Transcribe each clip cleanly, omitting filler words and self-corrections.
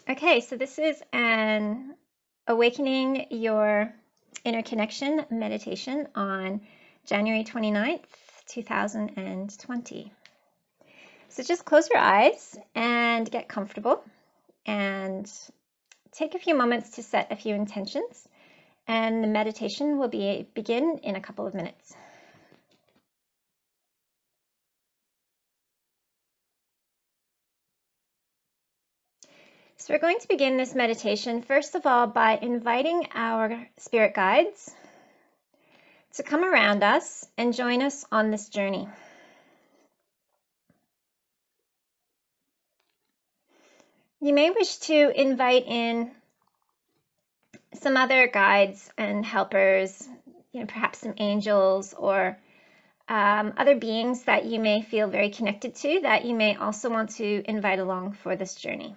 Okay, so this is an Awakening Your Inner Connection meditation on January 29th, 2020. So just close your eyes and get comfortable and take a few moments to set a few intentions, and the meditation will begin in a couple of minutes. So we're going to begin this meditation, first of all, by inviting our spirit guides to come around us and join us on this journey. You may wish to invite in some other guides and helpers, perhaps some angels or other beings that you may feel very connected to, that you may also want to invite along for this journey.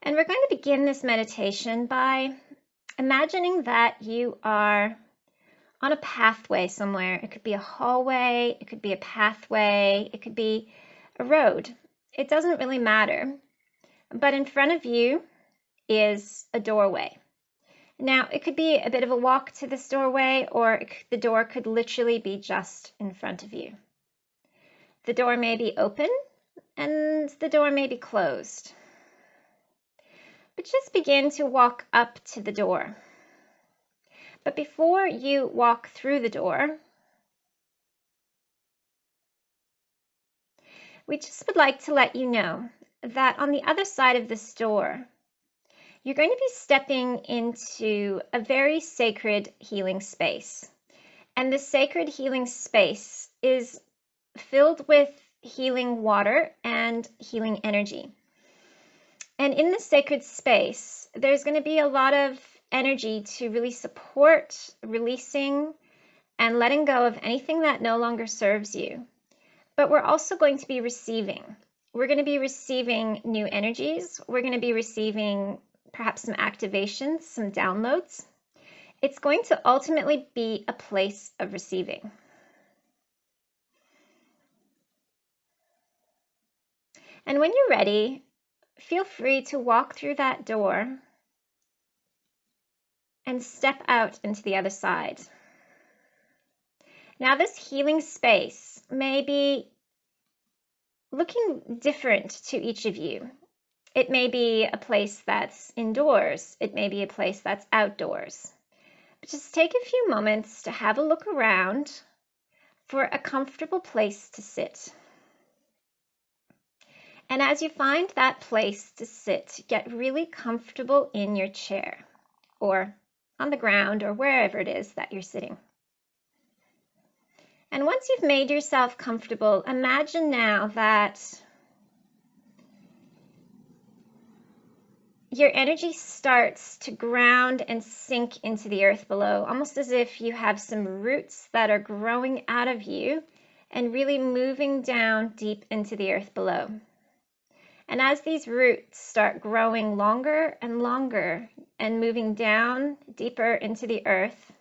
And we're going to begin this meditation by imagining that you are on a pathway somewhere. It could be a hallway, it could be a pathway, it could be a road. It doesn't really matter. But in front of you is a doorway. Now, it could be a bit of a walk to this doorway, or the door could literally be just in front of you. The door may be open and the door may be closed. But just begin to walk up to the door. But before you walk through the door, we just would like to let you know that on the other side of this door, you're going to be stepping into a very sacred healing space. And this sacred healing space is filled with healing water and healing energy. And in this sacred space, there's going to be a lot of energy to really support releasing and letting go of anything that no longer serves you. But we're also going to be receiving. We're going to be receiving new energies. We're going to be receiving perhaps some activations, some downloads. It's going to ultimately be a place of receiving. And when you're ready, feel free to walk through that door and step out into the other side. Now, this healing space may be looking different to each of you. It may be a place that's indoors. It may be a place that's outdoors. But just take a few moments to have a look around for a comfortable place to sit. And as you find that place to sit, get really comfortable in your chair or on the ground or wherever it is that you're sitting. And once you've made yourself comfortable, imagine now that your energy starts to ground and sink into the earth below, almost as if you have some roots that are growing out of you and really moving down deep into the earth below. And as these roots start growing longer and longer and moving down deeper into the earth,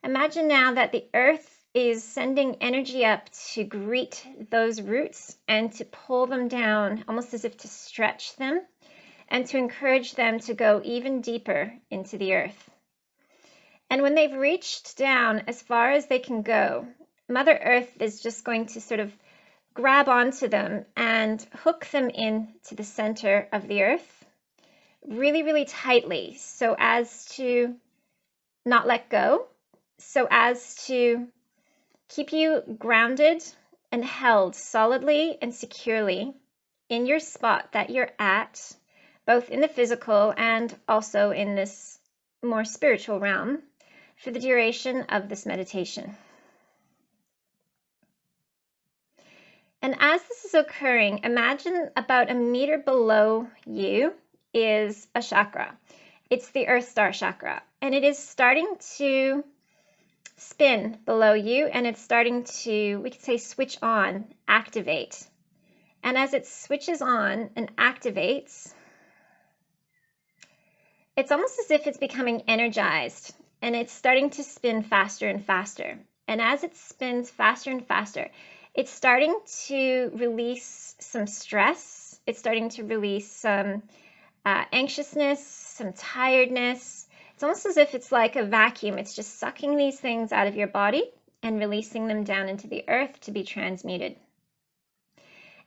imagine now that the earth is sending energy up to greet those roots and to pull them down, almost as if to stretch them and to encourage them to go even deeper into the earth. And when they've reached down as far as they can go, Mother Earth is just going to sort of grab onto them and hook them into the center of the earth really, really tightly, so as to not let go, so as to keep you grounded and held solidly and securely in your spot that you're at, both in the physical and also in this more spiritual realm, for the duration of this meditation. And as this is occurring, imagine about 1 meter below you is a chakra. It's the Earth Star chakra, and it is starting to spin below you, and it's starting to, we could say, switch on, activate. And as it switches on and activates, it's almost as if it's becoming energized, and it's starting to spin faster and faster. And as it spins faster and faster, it's starting to release some stress. It's starting to release some anxiousness, some tiredness. It's almost as if it's like a vacuum. It's just sucking these things out of your body and releasing them down into the earth to be transmuted.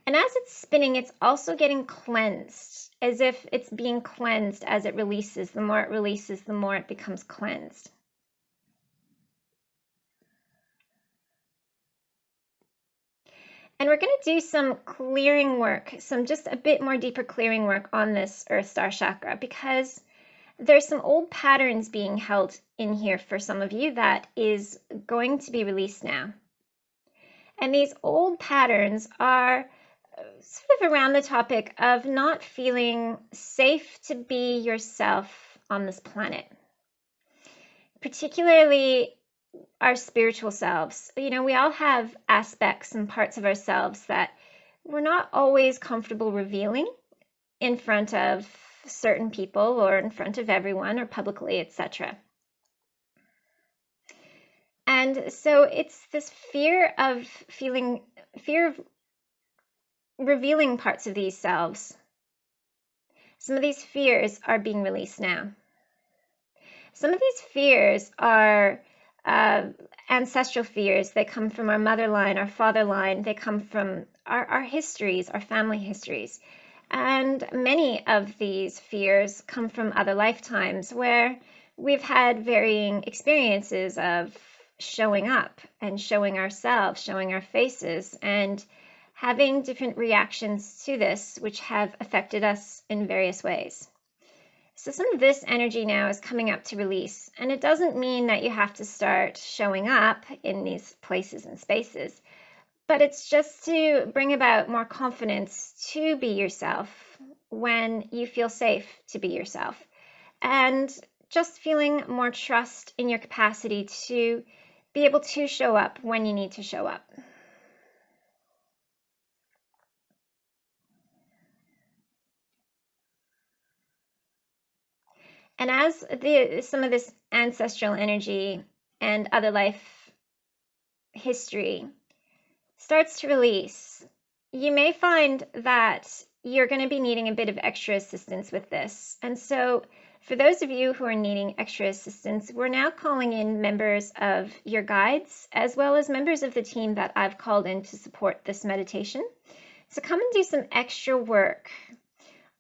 And as it's spinning, it's also getting cleansed, as if it's being cleansed as it releases. The more it releases, the more it becomes cleansed. And we're going to do some clearing work, some just a bit more deeper clearing work on this Earth Star Chakra, because there's some old patterns being held in here for some of you that is going to be released now. And these old patterns are sort of around the topic of not feeling safe to be yourself on this planet, particularly our spiritual selves. You know, we all have aspects and parts of ourselves that we're not always comfortable revealing in front of certain people or in front of everyone or publicly, etc. And so it's this fear of revealing parts of these selves. Some of these fears are being released now. Some of these fears are ancestral fears. They come from our mother line, our father line. They come from our histories, our family histories. And many of these fears come from other lifetimes where we've had varying experiences of showing up and showing ourselves, showing our faces, and having different reactions to this, which have affected us in various ways. So some of this energy now is coming up to release, and it doesn't mean that you have to start showing up in these places and spaces, but it's just to bring about more confidence to be yourself when you feel safe to be yourself, and just feeling more trust in your capacity to be able to show up when you need to show up. And as some of this ancestral energy and other life history starts to release, you may find that you're going to be needing a bit of extra assistance with this. And so for those of you who are needing extra assistance, we're now calling in members of your guides, as well as members of the team that I've called in to support this meditation. So come and do some extra work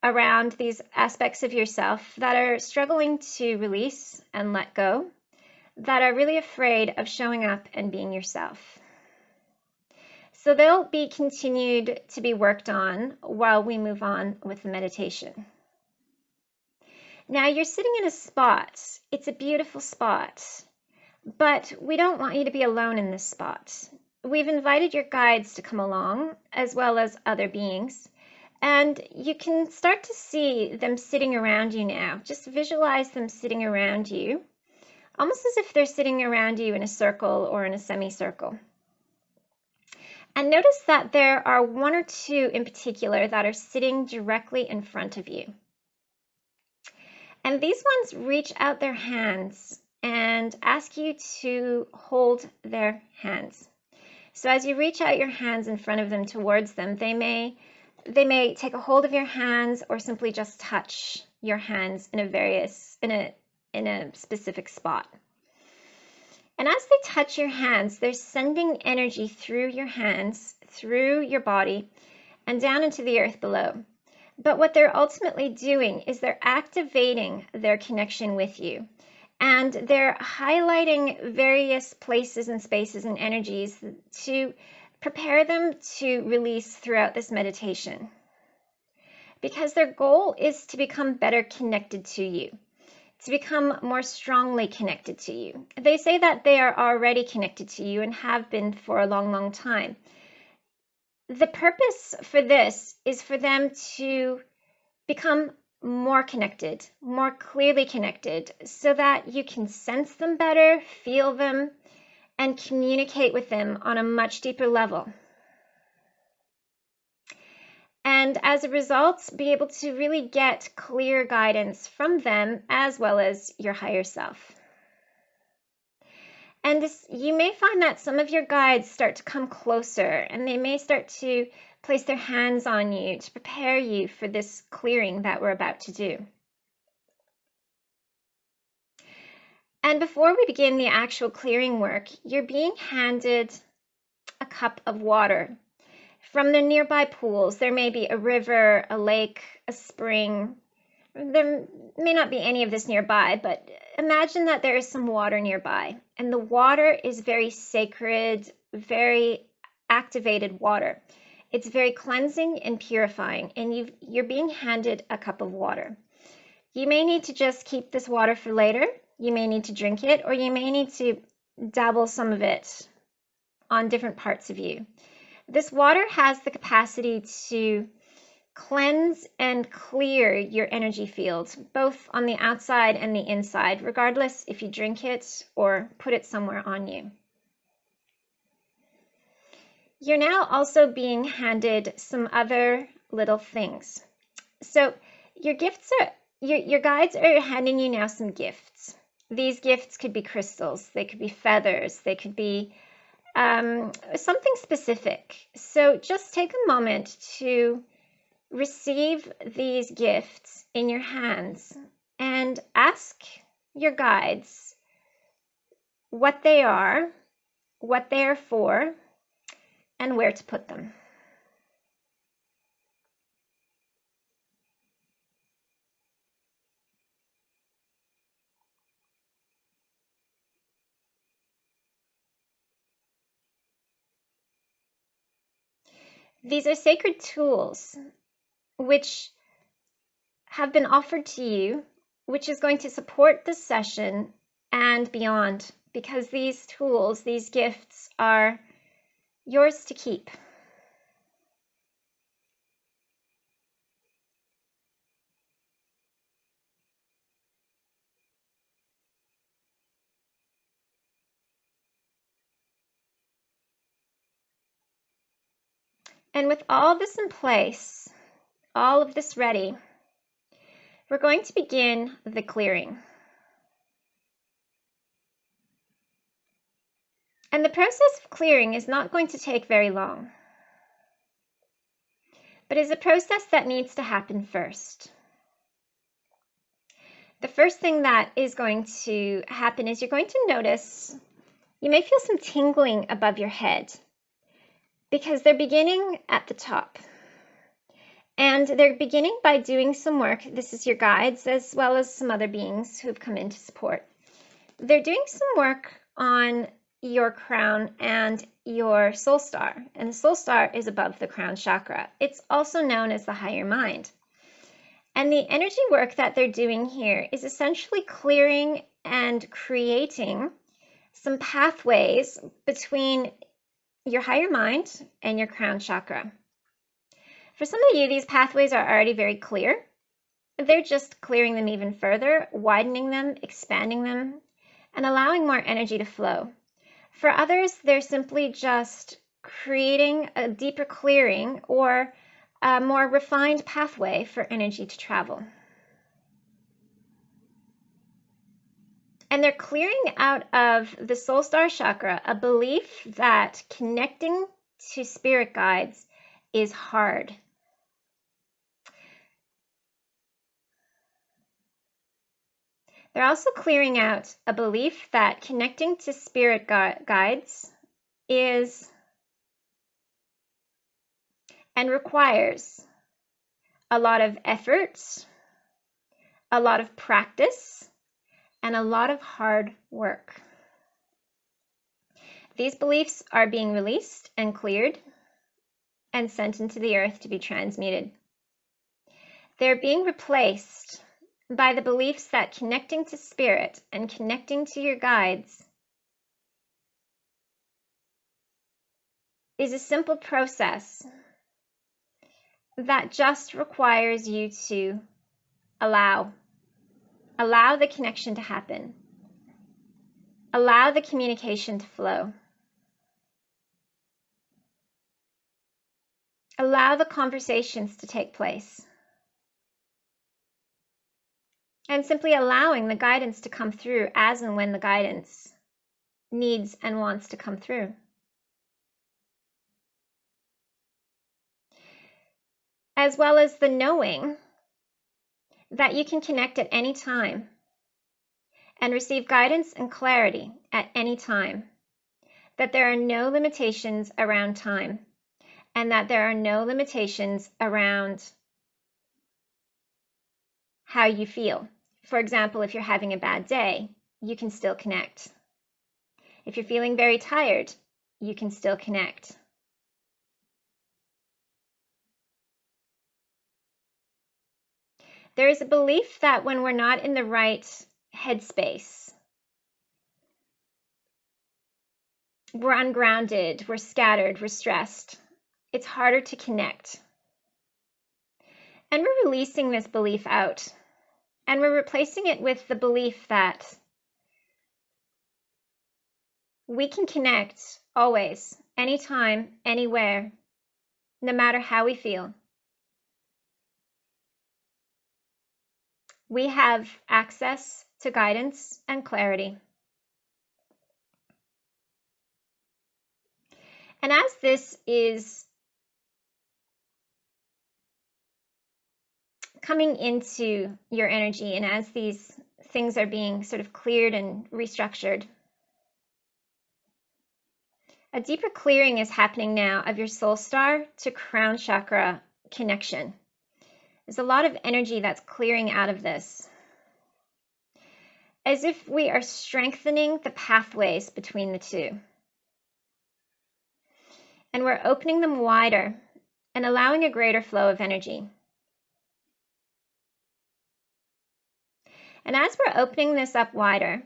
around these aspects of yourself that are struggling to release and let go, that are really afraid of showing up and being yourself. So they'll be continued to be worked on while we move on with the meditation. Now you're sitting in a spot. It's a beautiful spot, but we don't want you to be alone in this spot. We've invited your guides to come along, as well as other beings. And you can start to see them sitting around you now. Just visualize them sitting around you, almost as if they're sitting around you in a circle or in a semicircle. And notice that there are one or two in particular that are sitting directly in front of you. And these ones reach out their hands and ask you to hold their hands. So as you reach out your hands in front of them towards them, they may take a hold of your hands or simply just touch your hands in a specific spot. And as they touch your hands, they're sending energy through your hands, through your body, and down into the earth below. But what they're ultimately doing is they're activating their connection with you. And they're highlighting various places and spaces and energies to prepare them to release throughout this meditation, because their goal is to become better connected to you, to become more strongly connected to you. They say that they are already connected to you and have been for a long, long time. The purpose for this is for them to become more connected, more clearly connected, so that you can sense them better, feel them, and communicate with them on a much deeper level. and as a result, be able to really get clear guidance from them as well as your higher self. And you may find that some of your guides start to come closer, and they may start to place their hands on you to prepare you for this clearing that we're about to do. And before we begin the actual clearing work, you're being handed a cup of water. From the nearby pools, there may be a river, a lake, a spring. There may not be any of this nearby, but imagine that there is some water nearby, and the water is very sacred, very activated water. It's very cleansing and purifying, and you're being handed a cup of water. You may need to just keep this water for later. You may need to drink it, or you may need to dabble some of it on different parts of you. This water has the capacity to cleanse and clear your energy field, both on the outside and the inside, regardless if you drink it or put it somewhere on you. You're now also being handed some other little things. So your guides are handing you now some gifts. These gifts could be crystals, they could be feathers, they could be something specific. So just take a moment to receive these gifts in your hands and ask your guides what they are for, and where to put them. These are sacred tools which have been offered to you, which is going to support this session and beyond, because these tools, these gifts, are yours to keep. And with all this in place, all of this ready, we're going to begin the clearing. And the process of clearing is not going to take very long, but is a process that needs to happen first. The first thing that is going to happen is you're going to notice, you may feel some tingling above your head, because they're beginning at the top. And they're beginning by doing some work. This is your guides, as well as some other beings who've come in to support. They're doing some work on your crown and your soul star. And the soul star is above the crown chakra. It's also known as the higher mind. And the energy work that they're doing here is essentially clearing and creating some pathways between your higher mind and your crown chakra. For some of you, these pathways are already very clear. They're just clearing them even further, widening them, expanding them, and allowing more energy to flow. For others, they're simply just creating a deeper clearing or a more refined pathway for energy to travel. And they're clearing out of the soul star chakra a belief that connecting to spirit guides is hard. They're also clearing out a belief that connecting to spirit guides is and requires a lot of effort, a lot of practice, and a lot of hard work. These beliefs are being released and cleared and sent into the earth to be transmuted. They're being replaced by the beliefs that connecting to spirit and connecting to your guides is a simple process that just requires you to allow the connection to happen, allow the communication to flow. Allow the conversations to take place. And simply allowing the guidance to come through as and when the guidance needs and wants to come through. As well as the knowing that you can connect at any time and receive guidance and clarity at any time, that there are no limitations around time, and that there are no limitations around how you feel. For example, if you're having a bad day, you can still connect. If you're feeling very tired, you can still connect. There is a belief that when we're not in the right headspace, we're ungrounded, we're scattered, we're stressed. It's harder to connect. And we're releasing this belief out. And we're replacing it with the belief that we can connect always, anytime, anywhere, no matter how we feel. We have access to guidance and clarity. And as this is coming into your energy, and as these things are being sort of cleared and restructured, a deeper clearing is happening now of your soul star to crown chakra connection. There's a lot of energy that's clearing out of this, as if we are strengthening the pathways between the two. And we're opening them wider and allowing a greater flow of energy. And as we're opening this up wider,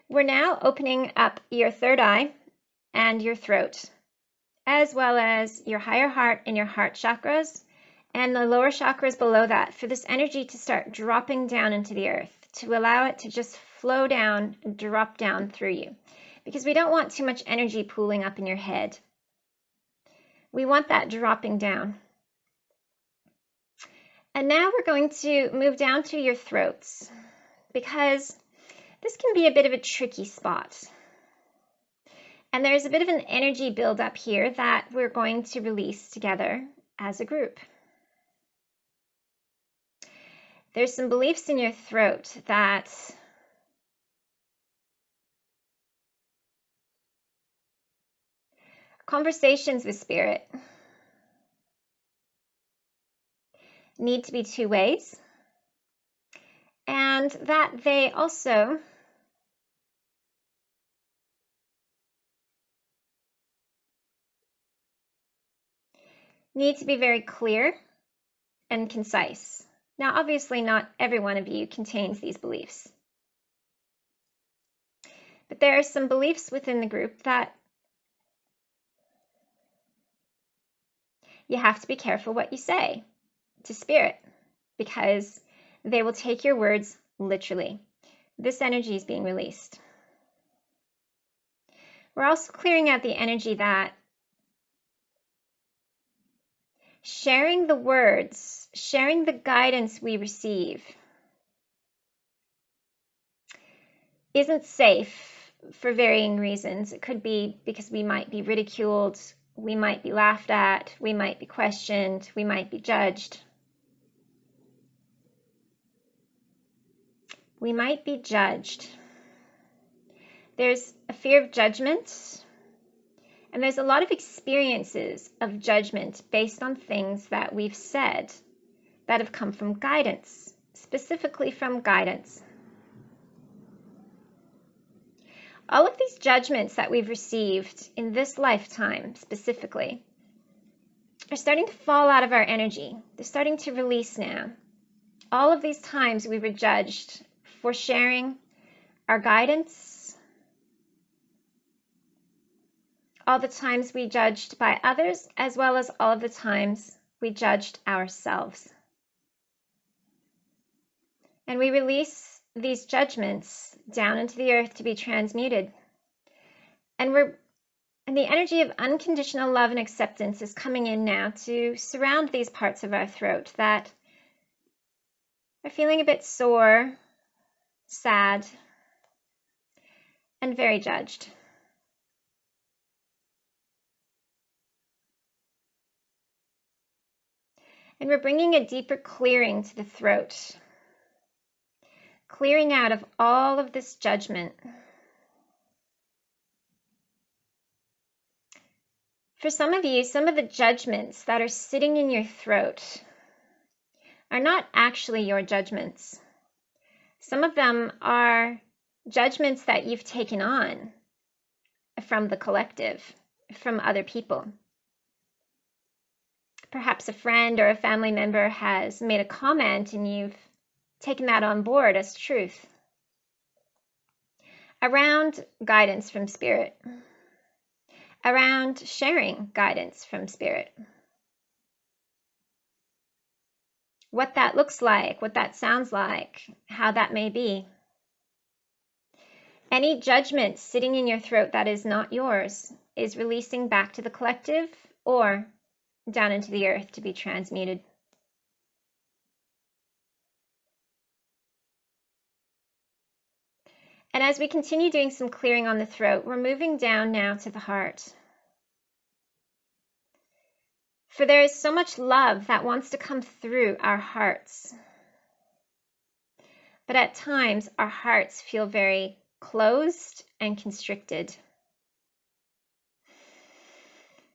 we're now opening up your third eye and your throat, as well as your higher heart and your heart chakras, and the lower chakras below that, for this energy to start dropping down into the earth, to allow it to just flow down and drop down through you. Because we don't want too much energy pooling up in your head. We want that dropping down. And now we're going to move down to your throats, because this can be a bit of a tricky spot. And there's a bit of an energy buildup here that we're going to release together as a group. There's some beliefs in your throat that conversations with spirit need to be two ways, and that they also need to be very clear and concise. Now, obviously, not every one of you contains these beliefs, but there are some beliefs within the group that you have to be careful what you say to spirit, because they will take your words literally. This energy is being released. We're also clearing out the energy that sharing the words, sharing the guidance we receive isn't safe for varying reasons. It could be because we might be ridiculed, we might be laughed at, we might be questioned, we might be judged. We might be judged. There's a fear of judgment, and there's a lot of experiences of judgment based on things that we've said that have come from guidance, specifically from guidance. All of these judgments that we've received in this lifetime specifically are starting to fall out of our energy. They're starting to release now. All of these times we were judged for sharing our guidance, all the times we judged by others, as well as all of the times we judged ourselves. And we release these judgments down into the earth to be transmuted. And we're And the energy of unconditional love and acceptance is coming in now to surround these parts of our throat that are feeling a bit sore, sad, and very judged. And we're bringing a deeper clearing to the throat, clearing out of all of this judgment. For some of you, some of the judgments that are sitting in your throat are not actually your judgments. Some of them are judgments that you've taken on from the collective, from other people. Perhaps a friend or a family member has made a comment and you've taken that on board as truth. Around guidance from Spirit. Around sharing guidance from Spirit. What that looks like, what that sounds like, how that may be. Any judgment sitting in your throat that is not yours is releasing back to the collective or down into the earth to be transmuted. And as we continue doing some clearing on the throat, we're moving down now to the heart. For there is so much love that wants to come through our hearts. But at times, our hearts feel very closed and constricted.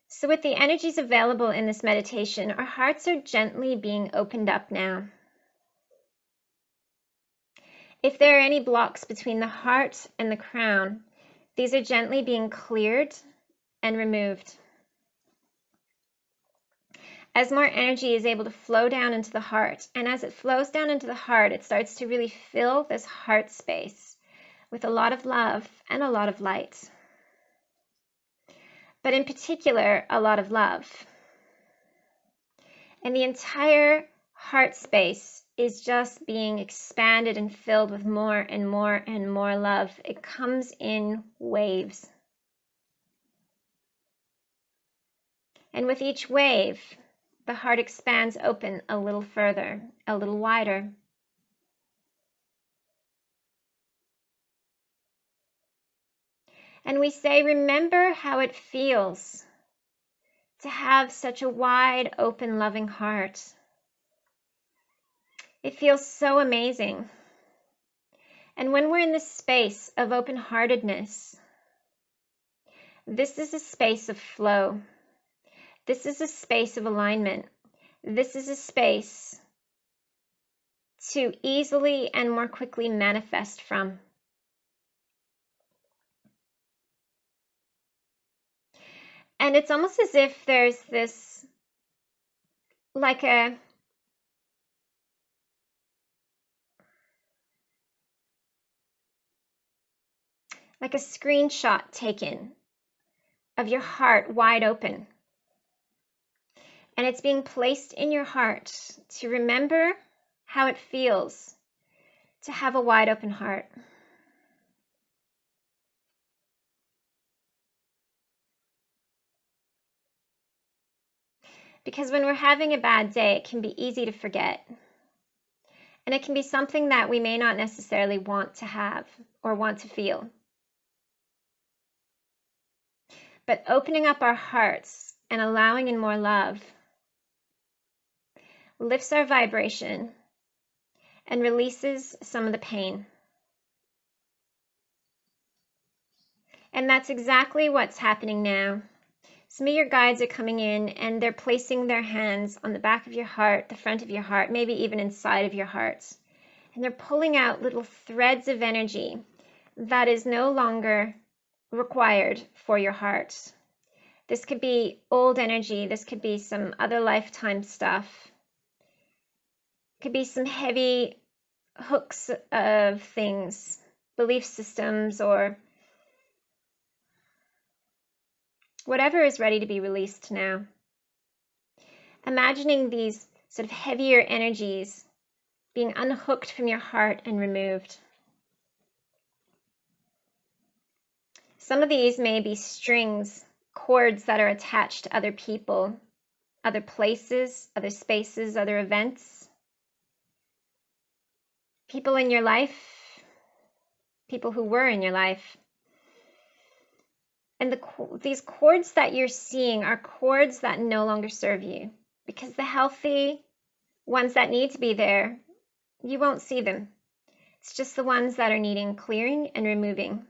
So with the energies available in this meditation, our hearts are gently being opened up now. If there are any blocks between the heart and the crown, these are gently being cleared and removed. As more energy is able to flow down into the heart, and as it flows down into the heart, it starts to really fill this heart space with a lot of love and a lot of light. But in particular, a lot of love. And the entire heart space is just being expanded and filled with more and more and more love. It comes in waves. And with each wave, the heart expands open a little further, a little wider. And we say, remember how it feels to have such a wide, open, loving heart. It feels so amazing. And when we're in this space of open-heartedness, this is a space of flow. This is a space of alignment. This is a space to easily and more quickly manifest from. And it's almost as if there's this, like a screenshot taken of your heart wide open. And it's being placed in your heart to remember how it feels to have a wide open heart. Because when we're having a bad day, it can be easy to forget. And it can be something that we may not necessarily want to have or want to feel. But opening up our hearts and allowing in more love lifts our vibration and releases some of the pain. And that's exactly what's happening now. Some of your guides are coming in and they're placing their hands on the back of your heart, the front of your heart, maybe even inside of your heart. And they're pulling out little threads of energy that is no longer required for your heart. This could be old energy. This could be some other lifetime stuff. It could be some heavy hooks of things, belief systems, or whatever is ready to be released now. Imagining these sort of heavier energies being unhooked from your heart and removed. Some of these may be strings cords that are attached to other people, other places, other spaces, other events, people in your life, people who were in your life. And these cords that you're seeing are cords that no longer serve you, because the healthy ones that need to be there, you won't see them. It's just the ones that are needing clearing and removing.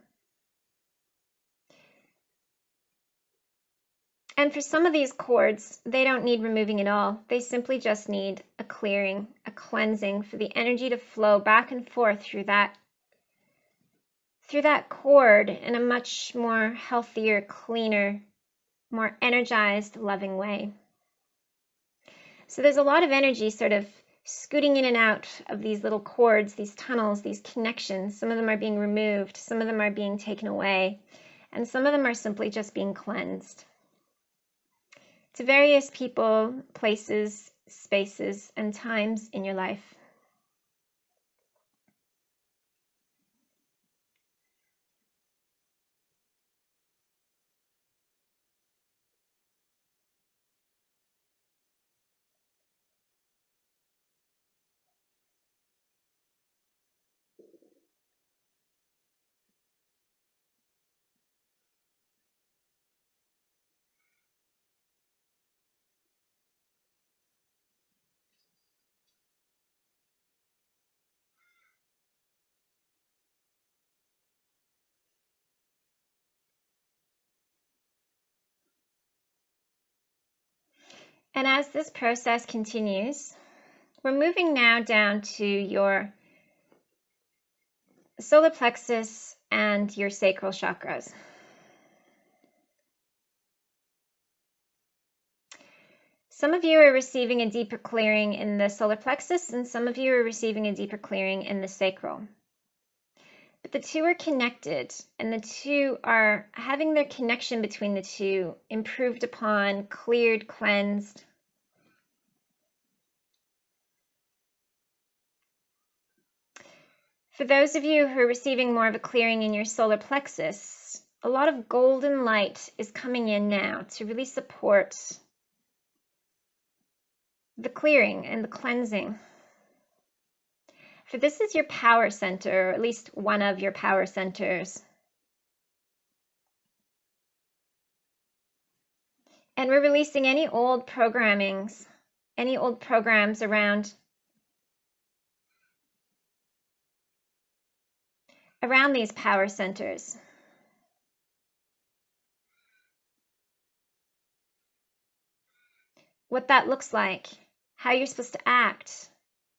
And for some of these cords, they don't need removing at all. They simply just need a clearing, a cleansing, for the energy to flow back and forth through that cord in a much more healthier, cleaner, more energized, loving way. So there's a lot of energy sort of scooting in and out of these little cords, these tunnels, these connections. Some of them are being removed, some of them are being taken away, and some of them are simply just being cleansed. To various people, places, spaces, and times in your life. And as this process continues, we're moving now down to your solar plexus and your sacral chakras. Some of you are receiving a deeper clearing in the solar plexus, and some of you are receiving a deeper clearing in the sacral. But the two are connected, and the two are having their connection between the two improved upon, cleared, cleansed. For those of you who are receiving more of a clearing in your solar plexus, a lot of golden light is coming in now to really support the clearing and the cleansing. For this is your power center, or at least one of your power centers. And we're releasing any old programmings, any old programs around these power centers. What that looks like, how you're supposed to act,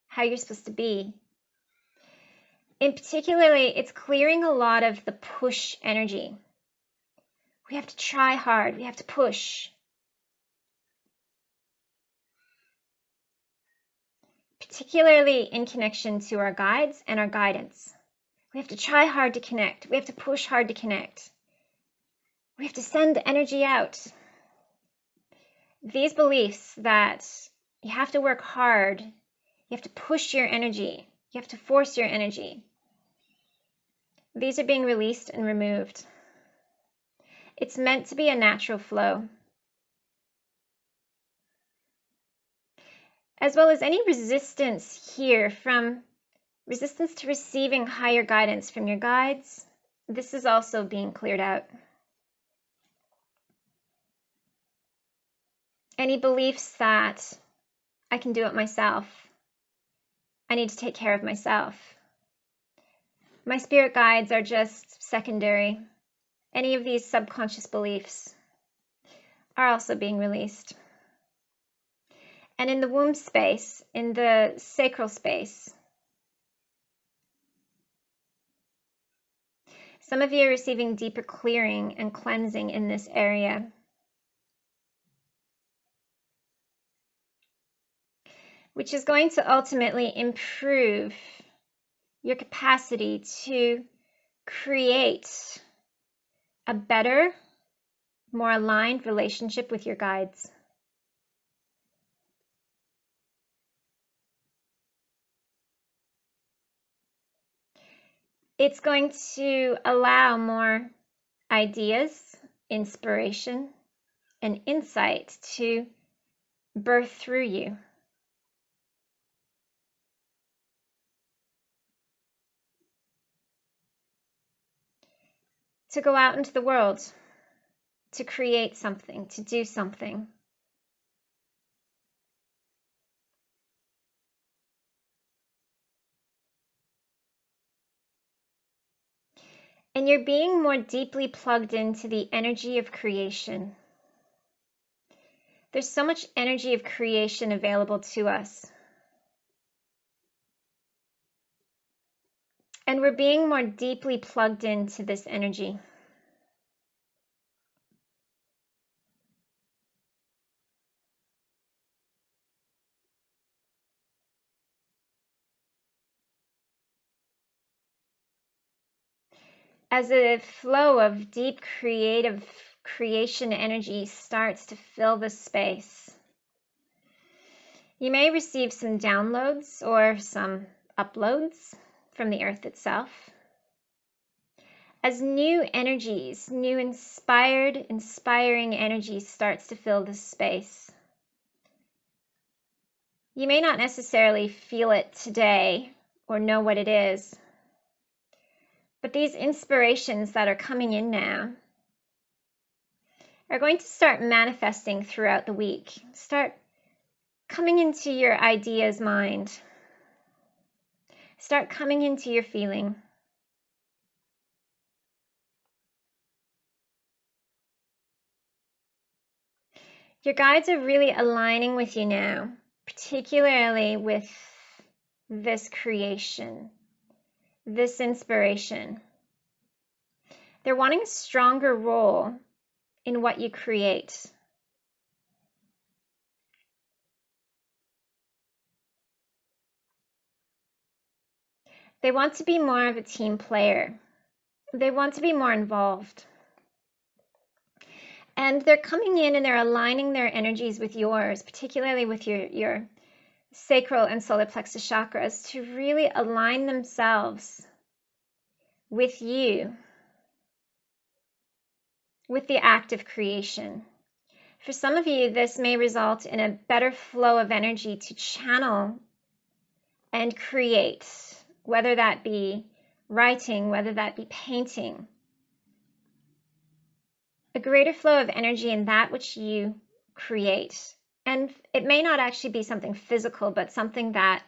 how you're supposed to be. In particularly, it's clearing a lot of the push energy. We have to try hard, we have to push. Particularly in connection to our guides and our guidance. We have to try hard to connect. We have to push hard to connect. We have to send the energy out. These beliefs that you have to work hard, you have to push your energy, you have to force your energy. These are being released and removed. It's meant to be a natural flow. As well as any resistance here, from resistance to receiving higher guidance from your guides, this is also being cleared out. Any beliefs that I can do it myself, I need to take care of myself, my spirit guides are just secondary. Any of these subconscious beliefs are also being released. And in the womb space, in the sacral space, some of you are receiving deeper clearing and cleansing in this area. Which is going to ultimately improve your capacity to create a better, more aligned relationship with your guides. It's going to allow more ideas, inspiration, and insight to birth through you. To go out into the world, to create something, to do something. And you're being more deeply plugged into the energy of creation. There's so much energy of creation available to us. And we're being more deeply plugged into this energy. As a flow of deep creative creation energy starts to fill the space, you may receive some downloads or some uploads from the earth itself. As new energies, new inspiring energy starts to fill the space, you may not necessarily feel it today or know what it is, but these inspirations that are coming in now are going to start manifesting throughout the week. Start coming into your ideas mind. Start coming into your feeling. Your guides are really aligning with you now, particularly with this creation, this inspiration. They're wanting a stronger role in what you create. They want to be more of a team player. They want to be more involved. And they're coming in and they're aligning their energies with yours, particularly with your sacral and solar plexus chakras, to really align themselves with you, with the act of creation. For some of you, this may result in a better flow of energy to channel and create, whether that be writing, whether that be painting. A greater flow of energy in that which you create. And it may not actually be something physical, but something that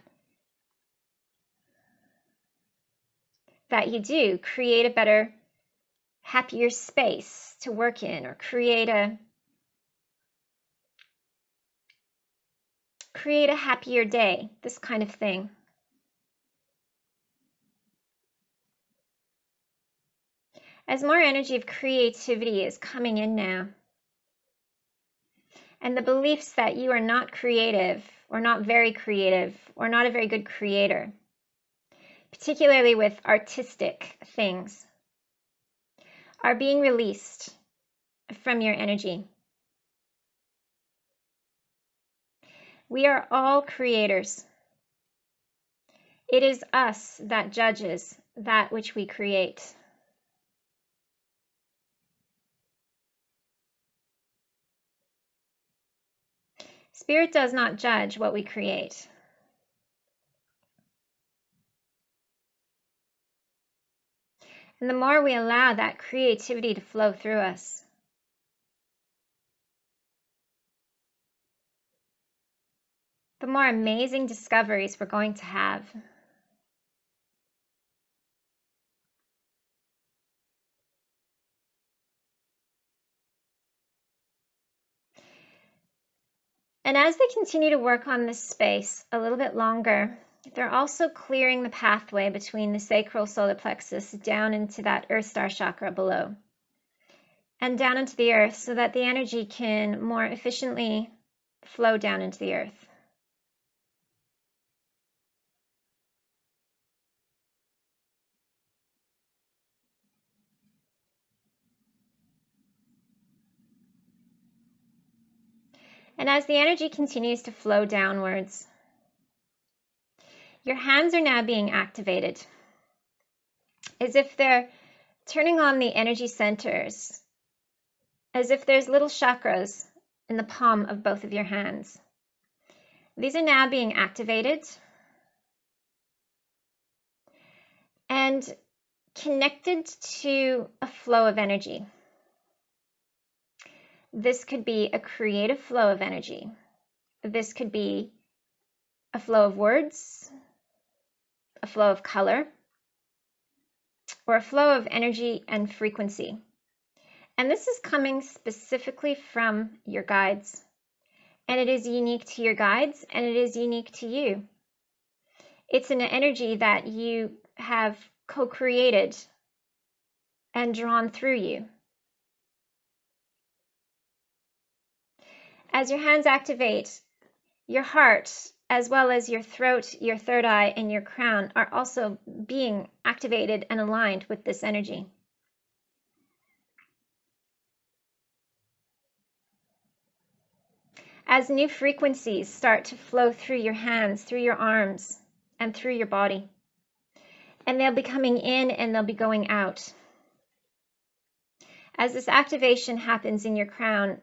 you do. Create a better, happier space to work in, or create a happier day, this kind of thing. As more energy of creativity is coming in now, and the beliefs that you are not creative, or not very creative, or not a very good creator, particularly with artistic things, are being released from your energy. We are all creators. It is us that judges that which we create. Spirit does not judge what we create. And the more we allow that creativity to flow through us, the more amazing discoveries we're going to have. And as they continue to work on this space a little bit longer, they're also clearing the pathway between the sacral solar plexus down into that earth star chakra below, and down into the earth, so that the energy can more efficiently flow down into the earth. And as the energy continues to flow downwards, your hands are now being activated, as if they're turning on the energy centers as if there's little chakras in the palm of both of your hands. These are now being activated and connected to a flow of energy. This could be a creative flow of energy. This could be a flow of words, a flow of color, or a flow of energy and frequency. And this is coming specifically from your guides. And it is unique to your guides, and it is unique to you. It's an energy that you have co-created and drawn through you. As your hands activate, your heart, as well as your throat, your third eye, and your crown are also being activated and aligned with this energy. As new frequencies start to flow through your hands, through your arms, and through your body, and they'll be coming in and they'll be going out. As this activation happens in your crown,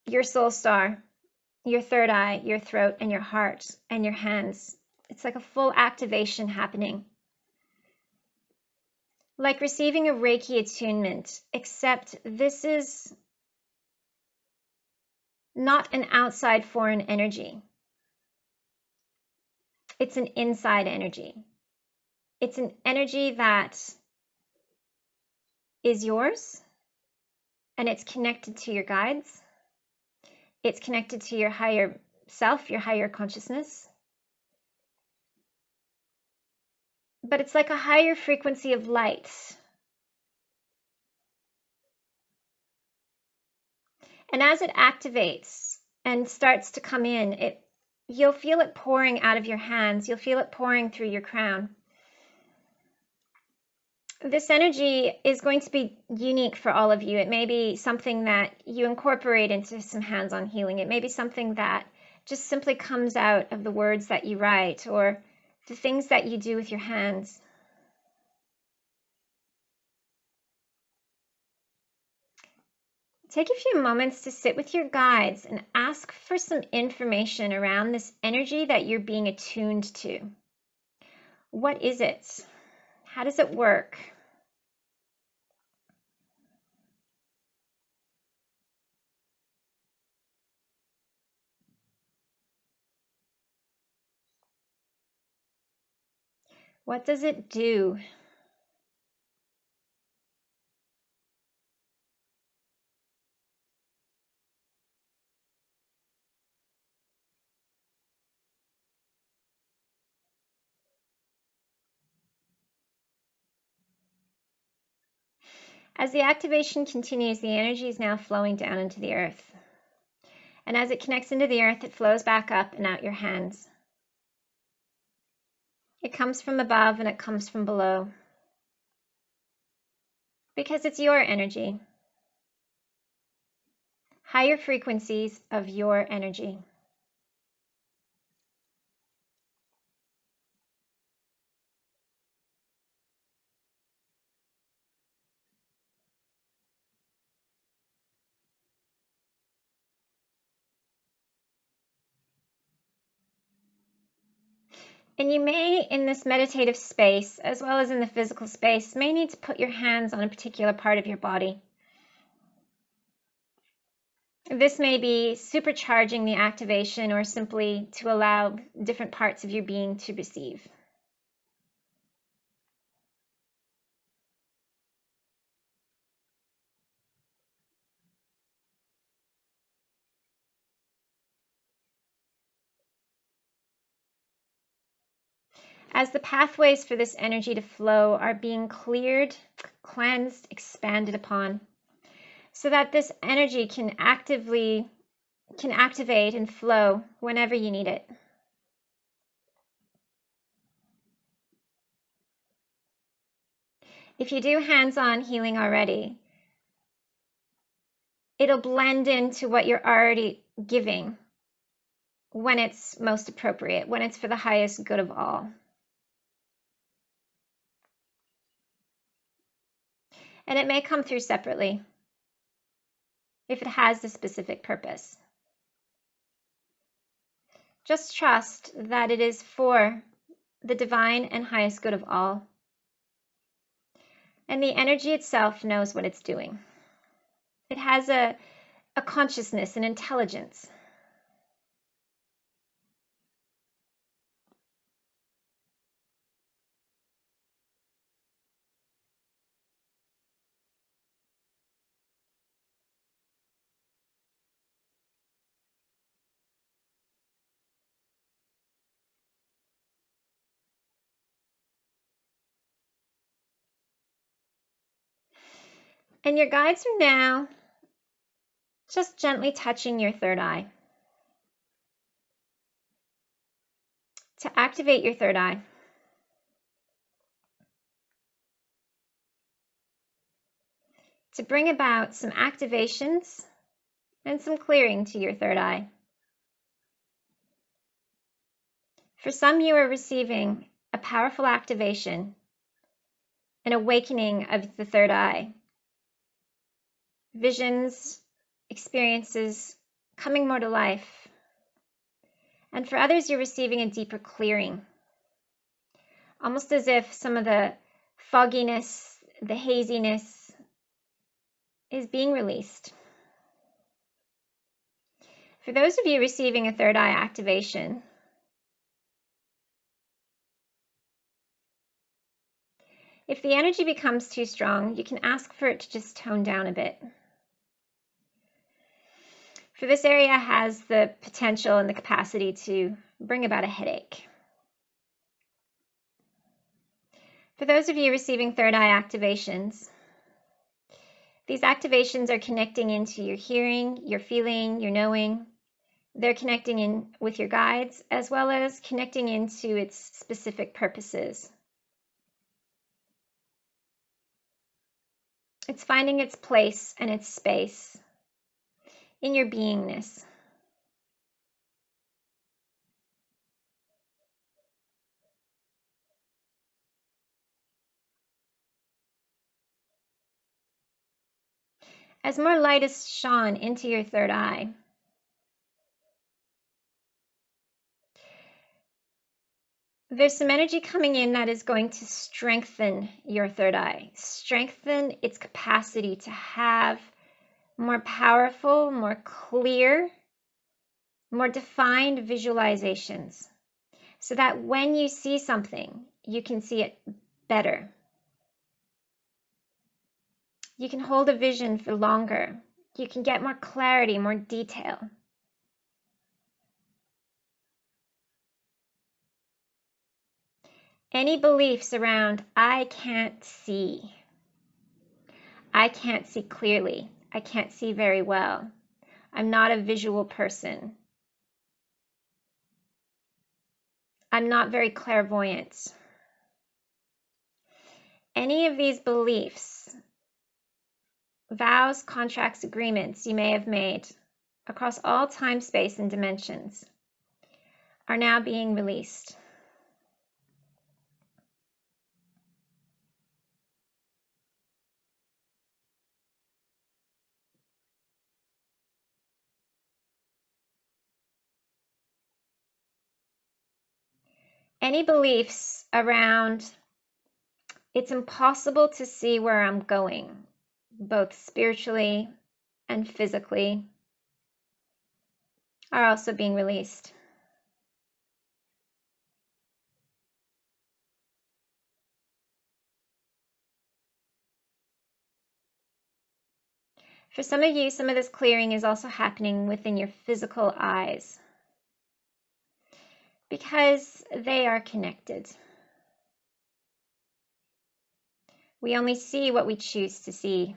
your soul star, your third eye, your throat, and your heart, and your hands, it's like a full activation happening. Like receiving a Reiki attunement, except this is not an outside foreign energy. It's an inside energy. It's an energy that is yours, and it's connected to your guides. It's connected to your higher self, your higher consciousness. But it's like a higher frequency of light. And as it activates and starts to come in, you'll feel it pouring out of your hands. You'll feel it pouring through your crown. This energy is going to be unique for all of you. It may be something that you incorporate into some hands-on healing. It may be something that just simply comes out of the words that you write or the things that you do with your hands. Take a few moments to sit with your guides and ask for some information around this energy that you're being attuned to. What is it? How does it work? What does it do? As the activation continues, the energy is now flowing down into the earth. And as it connects into the earth, it flows back up and out your hands. It comes from above and it comes from below. Because it's your energy. Higher frequencies of your energy. And you may, in this meditative space, as well as in the physical space, may need to put your hands on a particular part of your body. This may be supercharging the activation or simply to allow different parts of your being to receive. As the pathways for this energy to flow are being cleared, cleansed, expanded upon, so that this energy can activate and flow whenever you need it. If you do hands-on healing already, it'll blend into what you're already giving when it's most appropriate, when it's for the highest good of all. And it may come through separately. if it has a specific purpose. Just trust that it is for the divine and highest good of all. And the energy itself knows what it's doing. It has a consciousness, an intelligence. And your guides are now just gently touching your third eye. To activate your third eye, to bring about some activations and some clearing to your third eye. For some, you are receiving a powerful activation, an awakening of the third eye. Visions, experiences coming more to life. And for others, you're receiving a deeper clearing, almost as if some of the fogginess, the haziness is being released. For those of you receiving a third eye activation, if the energy becomes too strong, you can ask for it to just tone down a bit. For this area has the potential and the capacity to bring about a headache. For those of you receiving third eye activations, these activations are connecting into your hearing, your feeling, your knowing. They're connecting in with your guides, as well as connecting into its specific purposes. It's finding its place and its space in your beingness. As more light is shone into your third eye, there's some energy coming in that is going to strengthen your third eye, strengthen its capacity to have more powerful, more clear, more defined visualizations, so that when you see something, you can see it better. You can hold a vision for longer. You can get more clarity, more detail. Any beliefs around, I can't see clearly, I can't see very well, I'm not a visual person, I'm not very clairvoyant. Any of these beliefs, vows, contracts, agreements you may have made across all time, space, and dimensions are now being released. Any beliefs around, it's impossible to see where I'm going, both spiritually and physically, are also being released. For some of you, some of this clearing is also happening within your physical eyes, because they are connected. We only see what we choose to see.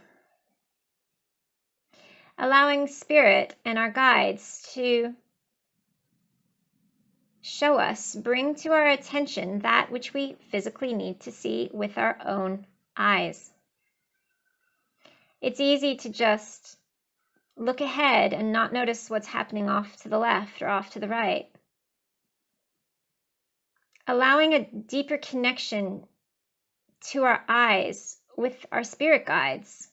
Allowing Spirit and our guides to show us, bring to our attention that which we physically need to see with our own eyes. It's easy to just look ahead and not notice what's happening off to the left or off to the right. Allowing a deeper connection to our eyes with our spirit guides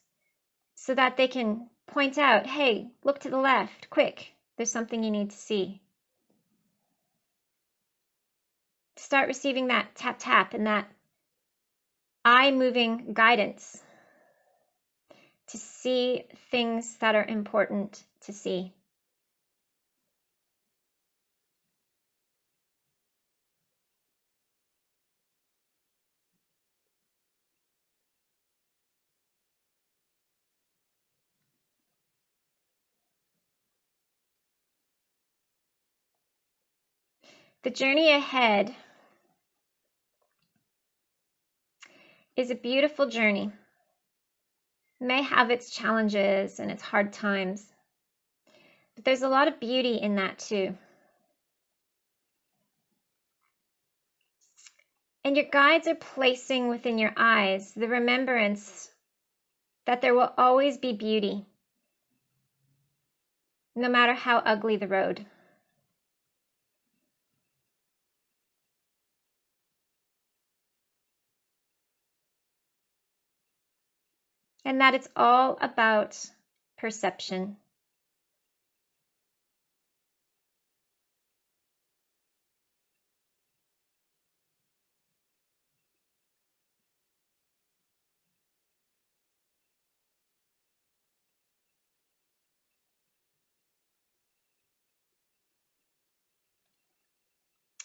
so that they can point out, hey, look to the left, quick, there's something you need to see. Start receiving that tap tap and that eye moving guidance to see things that are important to see. The journey ahead is a beautiful journey. It may have its challenges and its hard times, but there's a lot of beauty in that too. And your guides are placing within your eyes the remembrance that there will always be beauty, no matter how ugly the road. And that it's all about perception.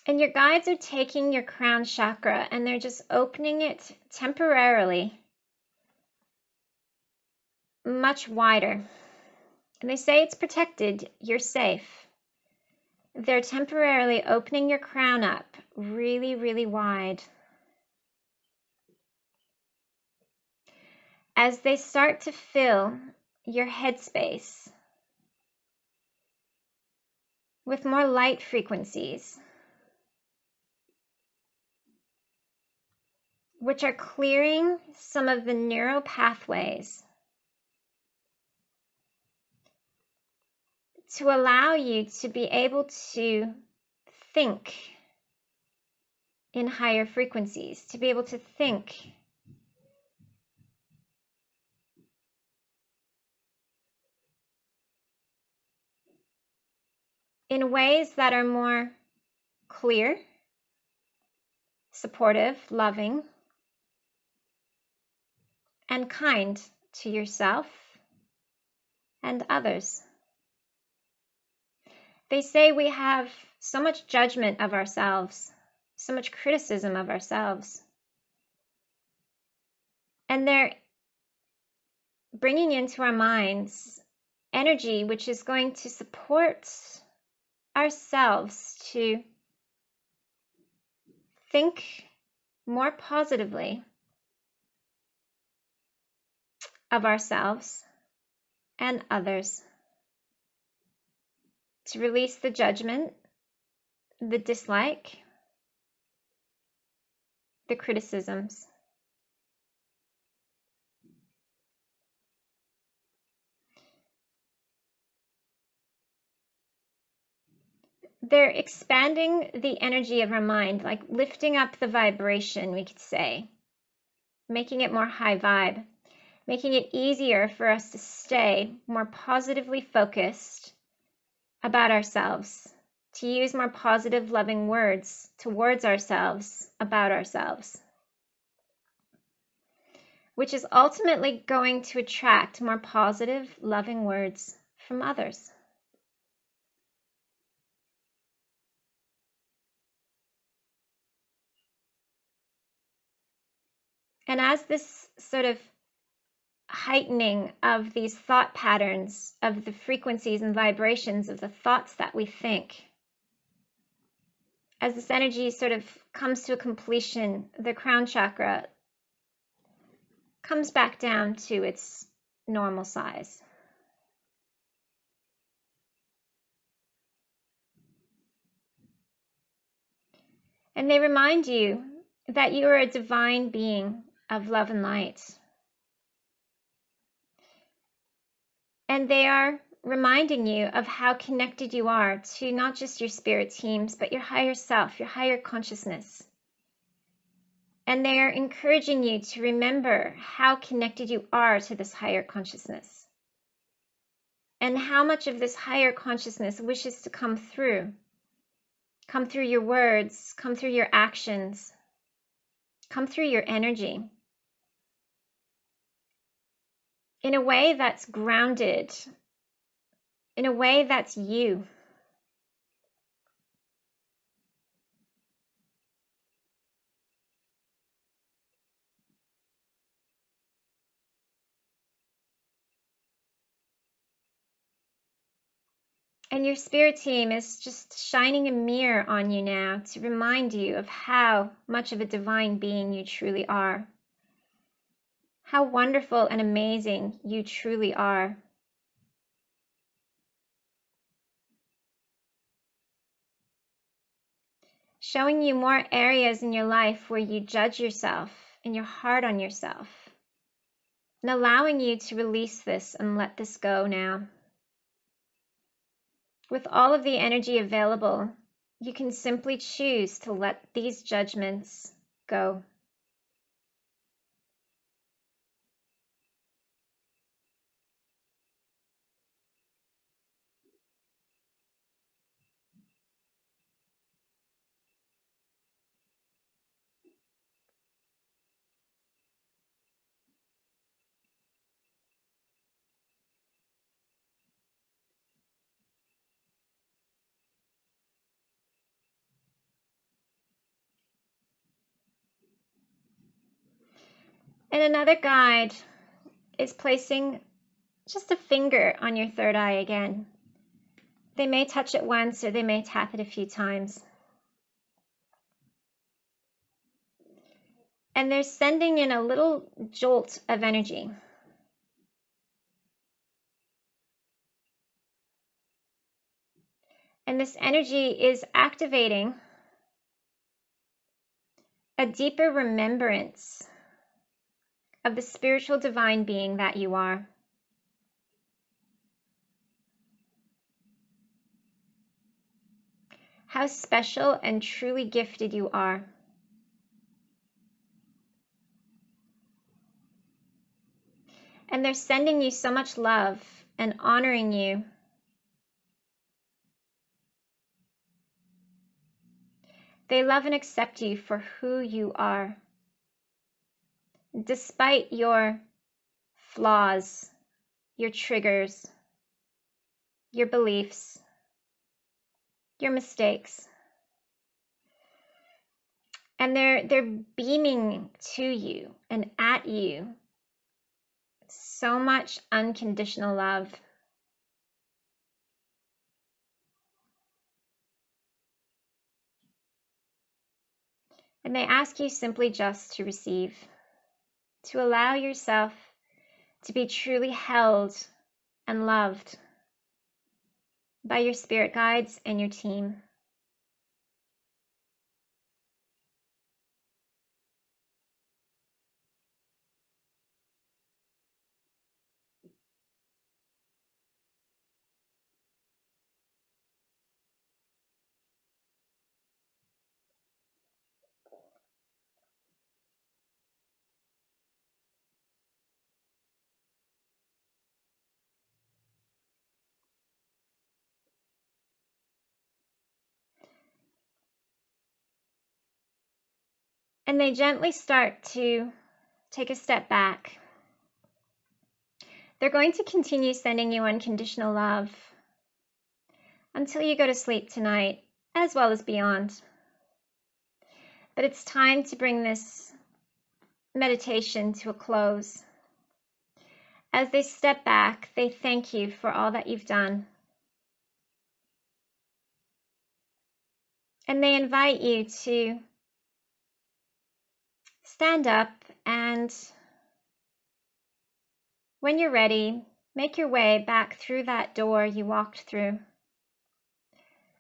And your guides are taking your crown chakra and they're just opening it temporarily much wider. And they say it's protected, you're safe. They're temporarily opening your crown up really, really wide. As they start to fill your headspace with more light frequencies, which are clearing some of the neural pathways to allow you to be able to think in higher frequencies, to be able to think in ways that are more clear, supportive, loving, and kind to yourself and others. They say we have so much judgment of ourselves, so much criticism of ourselves. And they're bringing into our minds energy which is going to support ourselves to think more positively of ourselves and others, to release the judgment, the dislike, the criticisms. They're expanding the energy of our mind, like lifting up the vibration, we could say, making it more high vibe, making it easier for us to stay more positively focused about ourselves, to use more positive, loving words towards ourselves, about ourselves, which is ultimately going to attract more positive, loving words from others. And as this sort of heightening of these thought patterns, of the frequencies and vibrations of the thoughts that we think, as this energy sort of comes to a completion, the crown chakra comes back down to its normal size. And they remind you that you are a divine being of love and light. And they are reminding you of how connected you are to not just your spirit teams, but your higher self, your higher consciousness. And they are encouraging you to remember how connected you are to this higher consciousness. and how much of this higher consciousness wishes to come through your words, come through your actions, come through your energy in a way that's grounded, in a way that's you. And your spirit team is just shining a mirror on you now to remind you of how much of a divine being you truly are. How wonderful and amazing you truly are. Showing you more areas in your life where you judge yourself and you're hard on yourself. And allowing you to release this and let this go now. With all of the energy available, you can simply choose to let these judgments go. And another guide is placing just a finger on your third eye again. They may touch it once or they may tap it a few times. And they're sending in a little jolt of energy. And this energy is activating a deeper remembrance of the spiritual divine being that you are. How special and truly gifted you are. And they're sending you so much love and honoring you. They love and accept you for who you are, despite your flaws, your triggers, your beliefs, your mistakes. And they're beaming to you and at you so much unconditional love. And they ask you simply just to receive, to allow yourself to be truly held and loved by your spirit guides and your team. And they gently start to take a step back. They're going to continue sending you unconditional love until you go to sleep tonight, as well as beyond. But it's time to bring this meditation to a close. As they step back, they thank you for all that you've done. And they invite you to stand up and, when you're ready, make your way back through that door you walked through.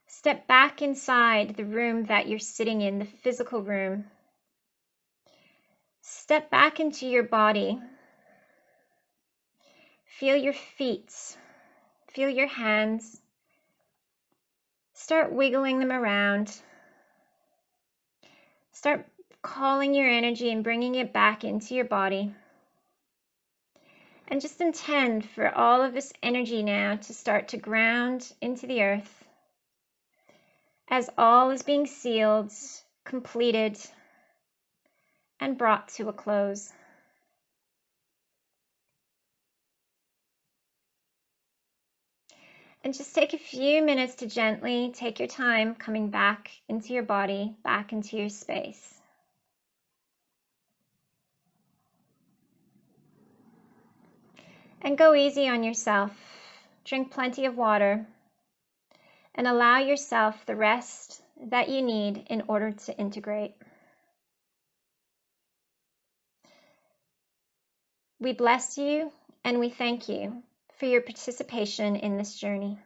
Step back inside the room that you're sitting in, the physical room. Step back into your body. Feel your feet. Feel your hands. Start wiggling them around. Start calling your energy and bringing it back into your body. And just intend for all of this energy now to start to ground into the earth as all is being sealed, completed, and brought to a close. And just take a few minutes to gently take your time coming back into your body, back into your space. And go easy on yourself. Drink plenty of water and allow yourself the rest that you need in order to integrate. We bless you and we thank you for your participation in this journey.